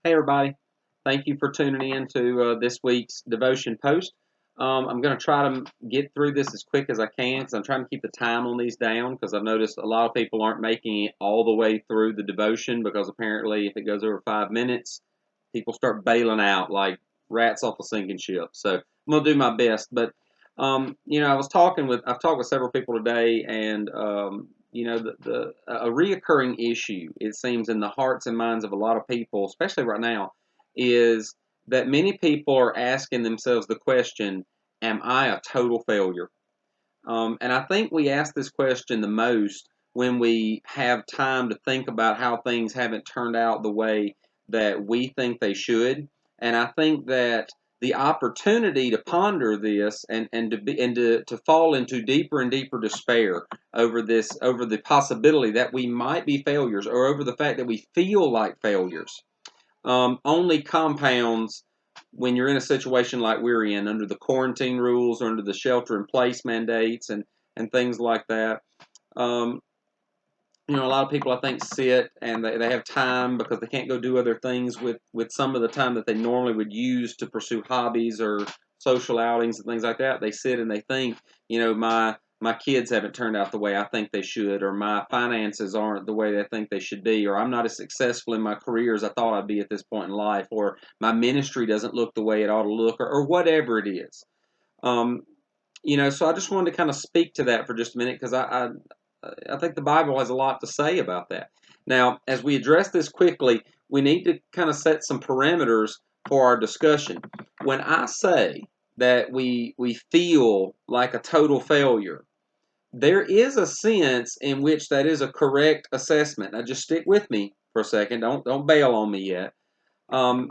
Hey, everybody. Thank you for tuning in to this week's devotion post. I'm going to try to get through this as quick as I can because I'm trying to keep the time on these down because I've noticed a lot of people aren't making it all the way through the devotion because apparently if it goes over 5 minutes, people start bailing out like rats off a sinking ship. So I'm going to do my best. But, I've talked with several people today and, a reoccurring issue, it seems, in the hearts and minds of a lot of people, especially right now, is that many people are asking themselves the question, am I a total failure? And I think we ask this question the most when we have time to think about how things haven't turned out the way that we think they should. And I think that the opportunity to ponder this and to fall into deeper and deeper despair over the possibility that we might be failures or over the fact that we feel like failures only compounds when you're in a situation like we're in, under the quarantine rules or under the shelter-in-place mandates and things like that. Um, a lot of people I think sit and they have time because they can't go do other things with some of the time that they normally would use to pursue hobbies or social outings and things like that. They sit and they think, my kids haven't turned out the way I think they should, or my finances aren't the way they think they should be, or I'm not as successful in my career as I thought I'd be at this point in life, or my ministry doesn't look the way it ought to look, or whatever it is. Um, so I just wanted to kind of speak to that for just a minute because I think the Bible has a lot to say about that. Now, as we address this quickly, we need to kind of set some parameters for our discussion. When I say that we feel like a total failure, there is a sense in which that is a correct assessment. Now, just stick with me for a second. Don't bail on me yet. Um,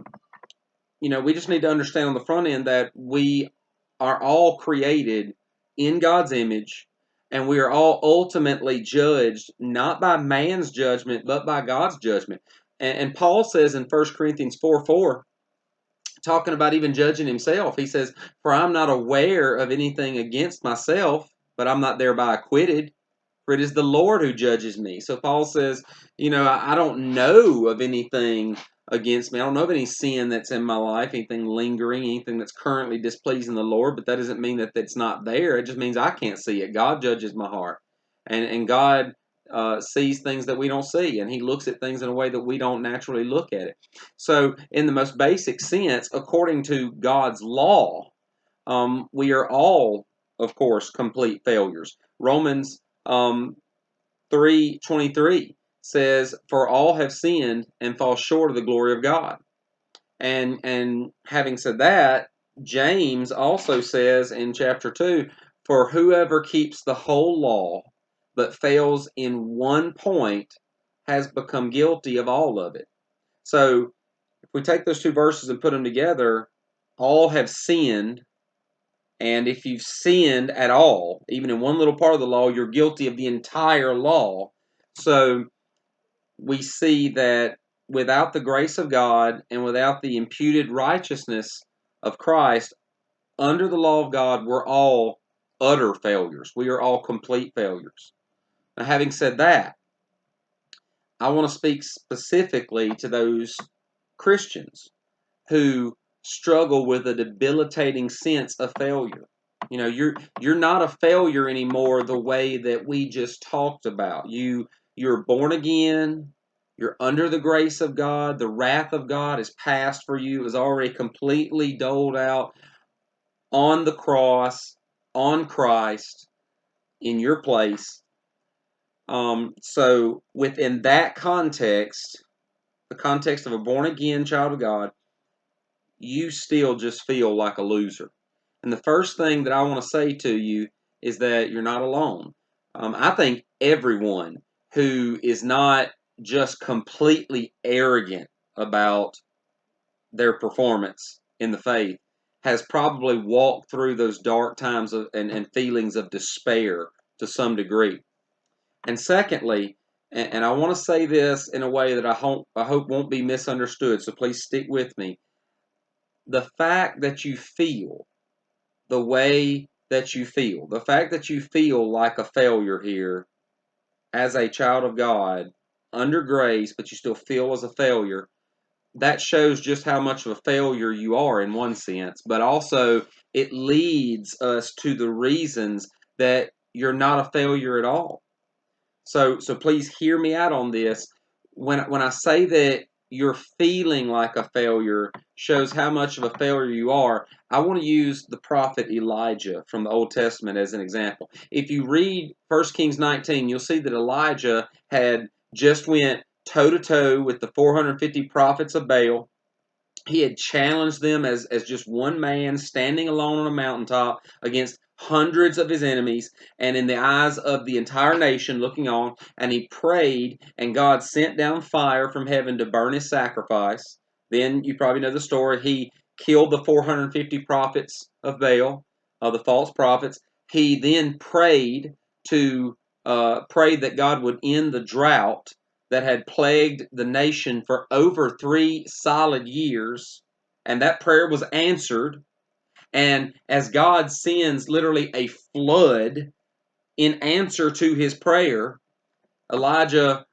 we just need to understand on the front end that we are all created in God's image, and we are all ultimately judged not by man's judgment, but by God's judgment. And Paul says in 1 Corinthians 4:4, talking about even judging himself, he says, "For I'm not aware of anything against myself, but I'm not thereby acquitted. For it is the Lord who judges me." So Paul says, I don't know of anything against me. I don't know of any sin that's in my life, anything lingering, anything that's currently displeasing the Lord, but that doesn't mean that it's not there. It just means I can't see it. God judges my heart. And God sees things that we don't see, and He looks at things in a way that we don't naturally look at it. So, in the most basic sense, according to God's law, we are all, of course, complete failures. Romans 3:23 says, "For all have sinned and fall short of the glory of God." And having said that, James also says in chapter 2, "For whoever keeps the whole law but fails in one point has become guilty of all of it." So if we take those two verses and put them together, all have sinned. And if you've sinned at all, even in one little part of the law, you're guilty of the entire law. So we see that without the grace of God and without the imputed righteousness of Christ, under the law of God, we're all utter failures. We are all complete failures. Now, having said that, I want to speak specifically to those Christians who struggle with a debilitating sense of failure. You're not a failure anymore the way that we just talked about. You're born again. You're under the grace of God. The wrath of God is past for you. It was already completely doled out on the cross, on Christ, in your place. So within that context, the context of a born again child of God, you still just feel like a loser. And the first thing that I want to say to you is that you're not alone. I think everyone who is not just completely arrogant about their performance in the faith has probably walked through those dark times and feelings of despair to some degree. And secondly, and I want to say this in a way that I hope won't be misunderstood, so please stick with me. The fact that you feel the way that you feel, the fact that you feel like a failure here as a child of God, under grace, but you still feel as a failure, that shows just how much of a failure you are in one sense, but also it leads us to the reasons that you're not a failure at all. So please hear me out on this. When I say that you're feeling like a failure shows how much of a failure you are, I want to use the prophet Elijah from the Old Testament as an example. If you read 1 Kings 19, you'll see that Elijah had just went toe to toe with the 450 prophets of Baal. He had challenged them as just one man standing alone on a mountaintop against hundreds of his enemies and in the eyes of the entire nation looking on. And he prayed, and God sent down fire from heaven to burn his sacrifice. Then you probably know the story. He killed the 450 prophets of Baal, the false prophets. He then prayed that God would end the drought that had plagued the nation for over 3 solid years, and that prayer was answered. And as God sends literally a flood in answer to his prayer, Elijah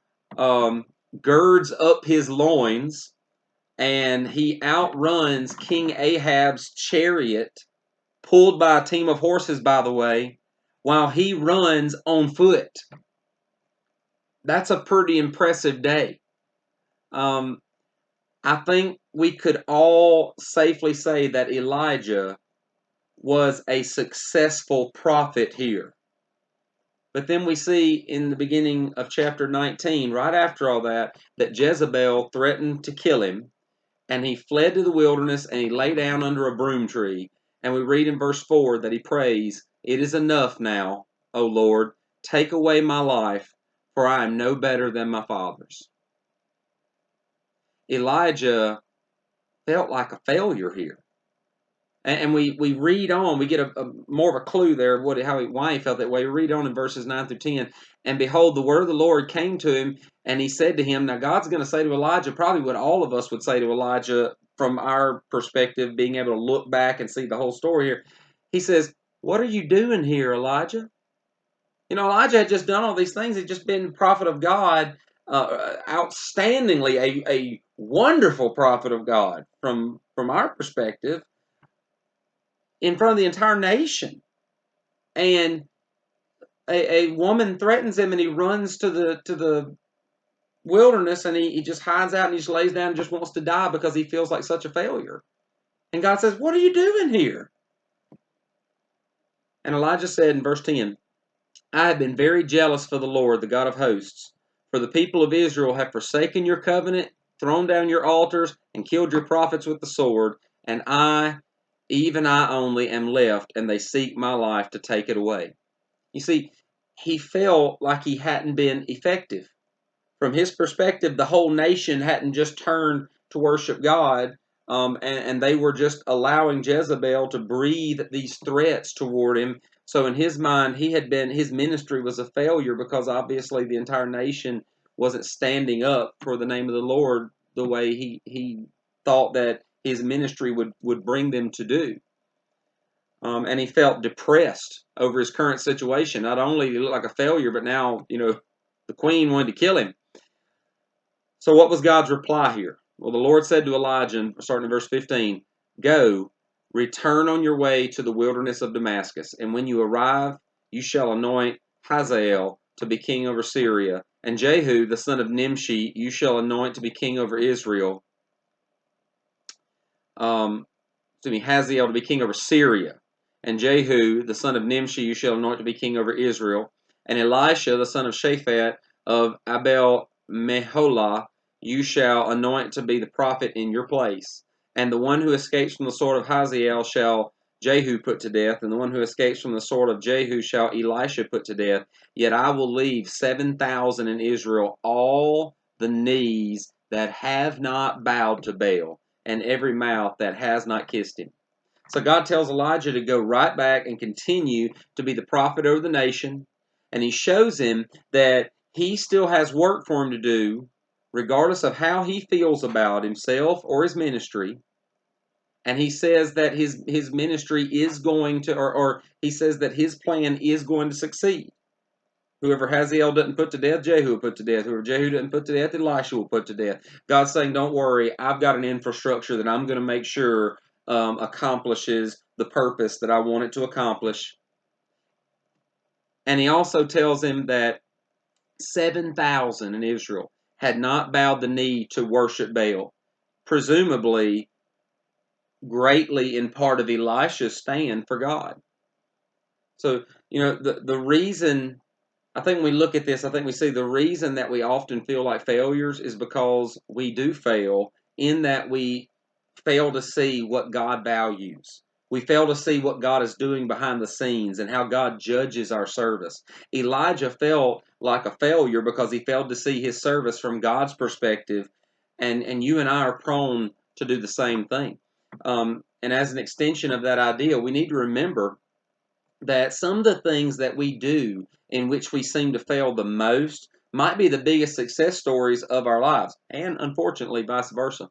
girds up his loins and he outruns King Ahab's chariot, pulled by a team of horses, by the way, while he runs on foot. That's a pretty impressive day. I think we could all safely say that Elijah was a successful prophet here. But then we see in the beginning of chapter 19, right after all that Jezebel threatened to kill him, and he fled to the wilderness and he lay down under a broom tree. And we read in verse 4 that he prays, "It is enough now, O Lord, take away my life, for I am no better than my fathers." Elijah felt like a failure here. And we read on, we get a more of a clue there of why he felt that way. We read on in verses 9 through 10. And behold, the word of the Lord came to him, and he said to him, now God's going to say to Elijah probably what all of us would say to Elijah from our perspective, being able to look back and see the whole story here. He says, "What are you doing here, Elijah?" You know, Elijah had just done all these things. He'd just been prophet of God, outstandingly a wonderful prophet of God from our perspective, in front of the entire nation. And a woman threatens him, and he runs to the wilderness, and he just hides out and he just lays down and just wants to die because he feels like such a failure. And God says, "What are you doing here?" And Elijah said in verse 10, "I have been very jealous for the Lord, the God of hosts, for the people of Israel have forsaken your covenant, thrown down your altars, and killed your prophets with the sword, and I, even I only, am left, and they seek my life to take it away." You see, he felt like he hadn't been effective. From his perspective, the whole nation hadn't just turned to worship God, and they were just allowing Jezebel to breathe these threats toward him. So in his mind, his ministry was a failure because obviously the entire nation wasn't standing up for the name of the Lord the way he thought that his ministry would bring them to do. And he felt depressed over his current situation. Not only did he look like a failure, but now, the queen wanted to kill him. So what was God's reply here? Well, the Lord said to Elijah, starting in verse 15, "Go, return on your way to the wilderness of Damascus, and when you arrive, you shall anoint Hazael to be king over Syria, and Jehu, the son of Nimshi, you shall anoint to be king over Israel." Hazael to be king over Syria, and Jehu, the son of Nimshi, you shall anoint to be king over Israel, and Elisha, the son of Shaphat of Abel Meholah, you shall anoint to be the prophet in your place. And the one who escapes from the sword of Hazael shall Jehu put to death, and the one who escapes from the sword of Jehu shall Elisha put to death. Yet I will leave 7,000 in Israel, all the knees that have not bowed to Baal, and every mouth that has not kissed him. So God tells Elijah to go right back and continue to be the prophet over the nation, and he shows him that he still has work for him to do, regardless of how he feels about himself or his ministry. And he says that his ministry is going to, or he says that his plan is going to succeed. Whoever Hazael didn't put to death, Jehu will put to death. Whoever Jehu didn't put to death, Elisha will put to death. God's saying, don't worry, I've got an infrastructure that I'm going to make sure accomplishes the purpose that I want it to accomplish. And he also tells him that 7,000 in Israel had not bowed the knee to worship Baal, presumably greatly in part of Elisha's stand for God. So, the reason, I think when we look at this, I think we see the reason that we often feel like failures is because we do fail in that we fail to see what God values. We fail to see what God is doing behind the scenes and how God judges our service. Elijah felt like a failure because he failed to see his service from God's perspective, and you and I are prone to do the same thing. And as an extension of that idea, we need to remember that some of the things that we do in which we seem to fail the most might be the biggest success stories of our lives, and unfortunately, vice versa.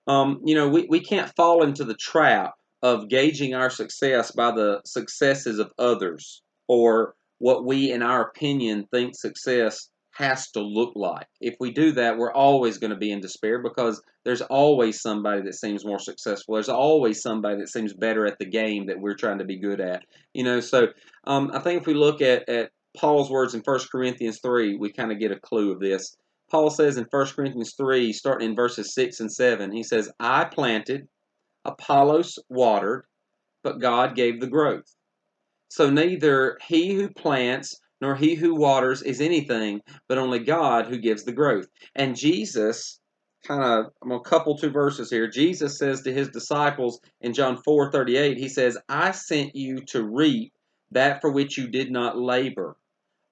We can't fall into the trap of gauging our success by the successes of others or what we, in our opinion, think success has to look like. If we do that, we're always going to be in despair because there's always somebody that seems more successful. There's always somebody that seems better at the game that we're trying to be good at. I think if we look at Paul's words in 1 Corinthians 3, we kind of get a clue of this. Paul says in 1 Corinthians 3, starting in verses 6 and 7, he says, I planted, Apollos watered, but God gave the growth. So neither he who plants nor he who waters is anything, but only God who gives the growth. And Jesus, I'm going to couple two verses here. Jesus says to his disciples in John 4:38, he says, I sent you to reap that for which you did not labor.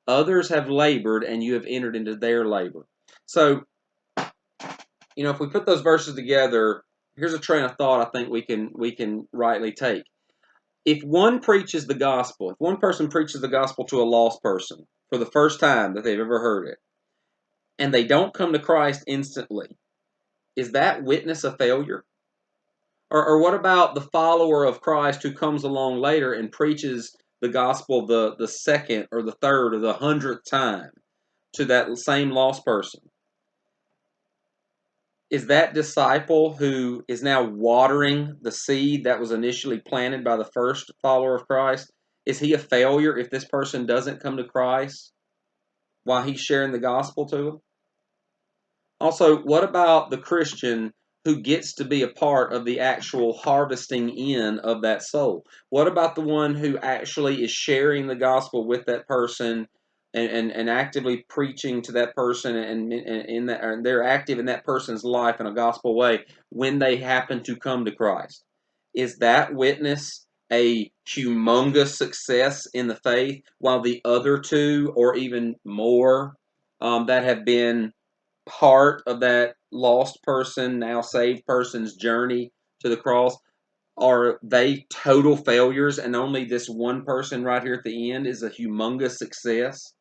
Others have labored, and you have entered into their labor. So, if we put those verses together, here's a train of thought I think we can rightly take. If one preaches the gospel, if one person preaches the gospel to a lost person for the first time that they've ever heard it, and they don't come to Christ instantly, is that witness a failure? Or what about the follower of Christ who comes along later and preaches the gospel the second or the third or the 100th time to that same lost person? Is that disciple who is now watering the seed that was initially planted by the first follower of Christ, is he a failure if this person doesn't come to Christ while he's sharing the gospel to them? Also, what about the Christian who gets to be a part of the actual harvesting in of that soul? What about the one who actually is sharing the gospel with that person and actively preaching to that person and they're active in that person's life in a gospel way when they happen to come to Christ? Is that witness a humongous success in the faith while the other two or even more that have been part of that lost person, now saved person's journey to the cross, are they total failures and only this one person right here at the end is a humongous success?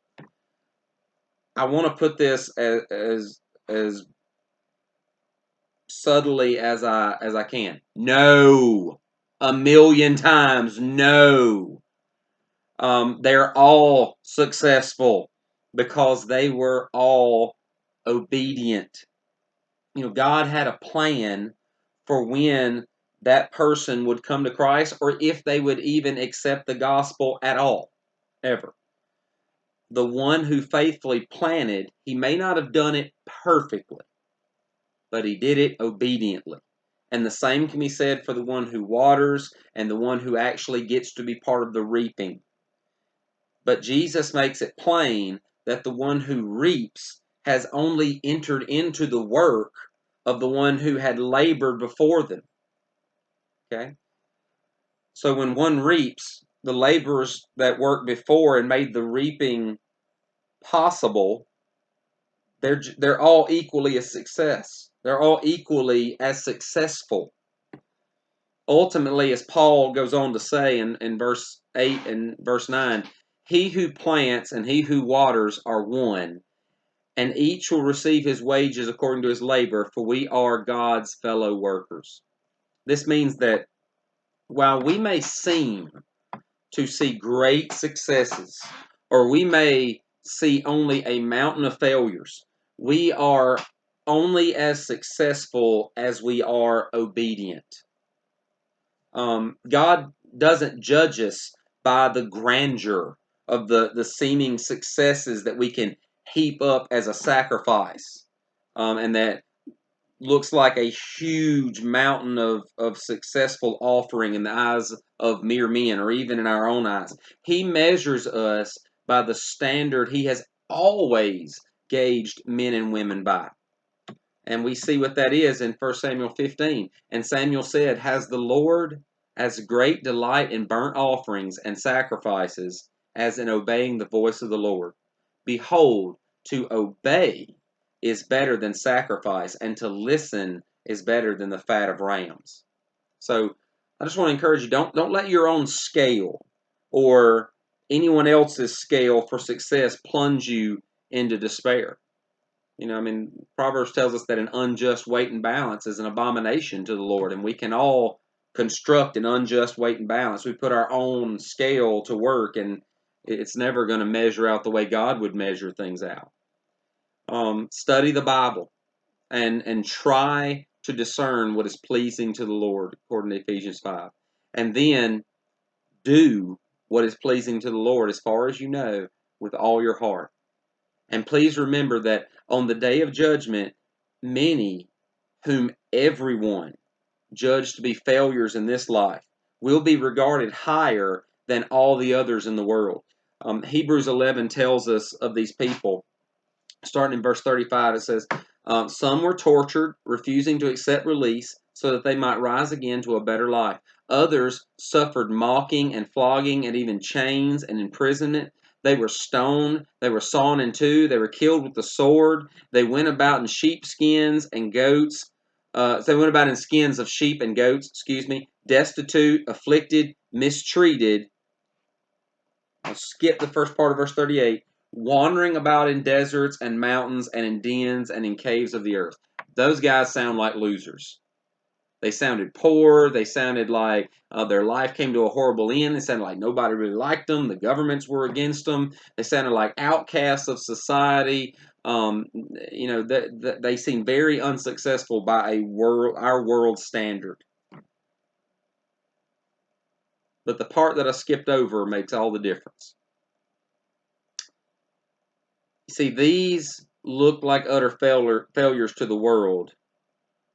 I want to put this as subtly as I can. No. A million times no. They're all successful because they were all obedient. God had a plan for when that person would come to Christ or if they would even accept the gospel at all, ever. The one who faithfully planted, he may not have done it perfectly, but he did it obediently. And the same can be said for the one who waters and the one who actually gets to be part of the reaping. But Jesus makes it plain that the one who reaps has only entered into the work of the one who had labored before them. Okay? So when one reaps, the laborers that worked before and made the reaping possible, they're all equally a success. They're all equally as successful. Ultimately, as Paul goes on to say in verse 8 and verse 9, he who plants and he who waters are one, and each will receive his wages according to his labor, for we are God's fellow workers. This means that while we may seem to see great successes or we may see only a mountain of failures. We are only as successful as we are obedient. God doesn't judge us by the grandeur of the seeming successes that we can heap up as a sacrifice, and that looks like a huge mountain of successful offering in the eyes of mere men, or even in our own eyes. He measures us by the standard He has always gauged men and women by. And we see what that is in 1 Samuel 15. And Samuel said, "Has the Lord as great delight in burnt offerings and sacrifices as in obeying the voice of the Lord? Behold, to obey is better than sacrifice, and to listen is better than the fat of rams." So I just want to encourage you, don't let your own scale or anyone else's scale for success plunge you into despair. Proverbs tells us that an unjust weight and balance is an abomination to the Lord, and we can all construct an unjust weight and balance. We put our own scale to work, and it's never going to measure out the way God would measure things out. Study the Bible and try to discern what is pleasing to the Lord, according to Ephesians 5. And then do what is pleasing to the Lord, as far as you know, with all your heart. And please remember that on the day of judgment, many whom everyone judged to be failures in this life will be regarded higher than all the others in the world. Hebrews 11 tells us of these people. Starting in verse 35, it says, "Some were tortured, refusing to accept release, so that they might rise again to a better life. Others suffered mocking and flogging and even chains and imprisonment. They were stoned, they were sawn in two, they were killed with the sword. They went about in sheepskins and goats. They went about in skins of sheep and goats, destitute, afflicted, mistreated." I'll skip the first part of verse 38. "Wandering about in deserts and mountains and in dens and in caves of the earth." Those guys sound like losers. They sounded poor. They sounded like their life came to a horrible end. They sounded like nobody really liked them. The governments were against them. They sounded like outcasts of society. They seem very unsuccessful by our world standard. But the part that I skipped over makes all the difference. See, these look like utter failures to the world,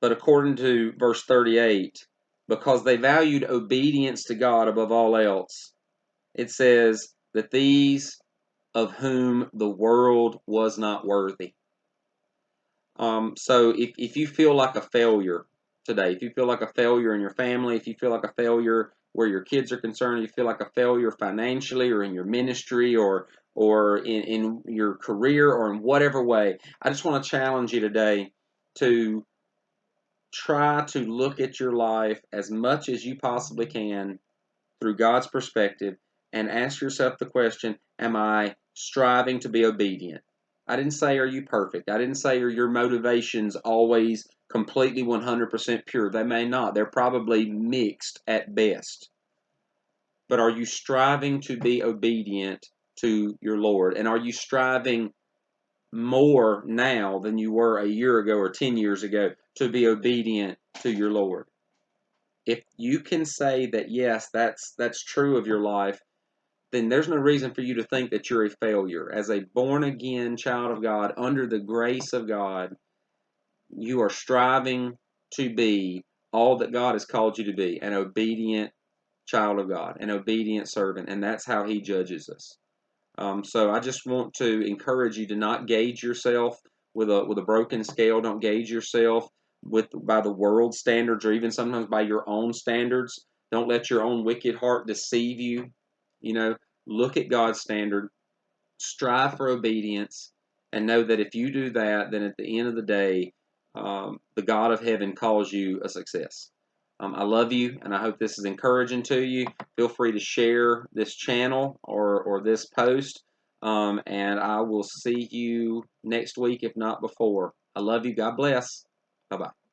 but according to verse 38, because they valued obedience to God above all else, it says that these of whom the world was not worthy. So if you feel like a failure today, if you feel like a failure in your family, if you feel like a failure where your kids are concerned, you feel like a failure financially or in your ministry or in your career or in whatever way, I just want to challenge you today to try to look at your life as much as you possibly can through God's perspective and ask yourself the question, am I striving to be obedient? I didn't say, are you perfect? I didn't say, are your motivations always completely 100% pure? They may not. They're probably mixed at best. But are you striving to be obedient to your Lord? And are you striving more now than you were a year ago or 10 years ago to be obedient to your Lord? If you can say that, yes, that's true of your life, then there's no reason for you to think that you're a failure. As a born-again child of God, under the grace of God, you are striving to be all that God has called you to be, an obedient child of God, an obedient servant, and that's how He judges us. So I just want to encourage you to not gauge yourself with a broken scale. Don't gauge yourself by the world standards or even sometimes by your own standards. Don't let your own wicked heart deceive you. Look at God's standard, strive for obedience, and know that if you do that, then at the end of the day, the God of heaven calls you a success. I love you, and I hope this is encouraging to you. Feel free to share this channel or this post, and I will see you next week, if not before. I love you. God bless. Bye-bye.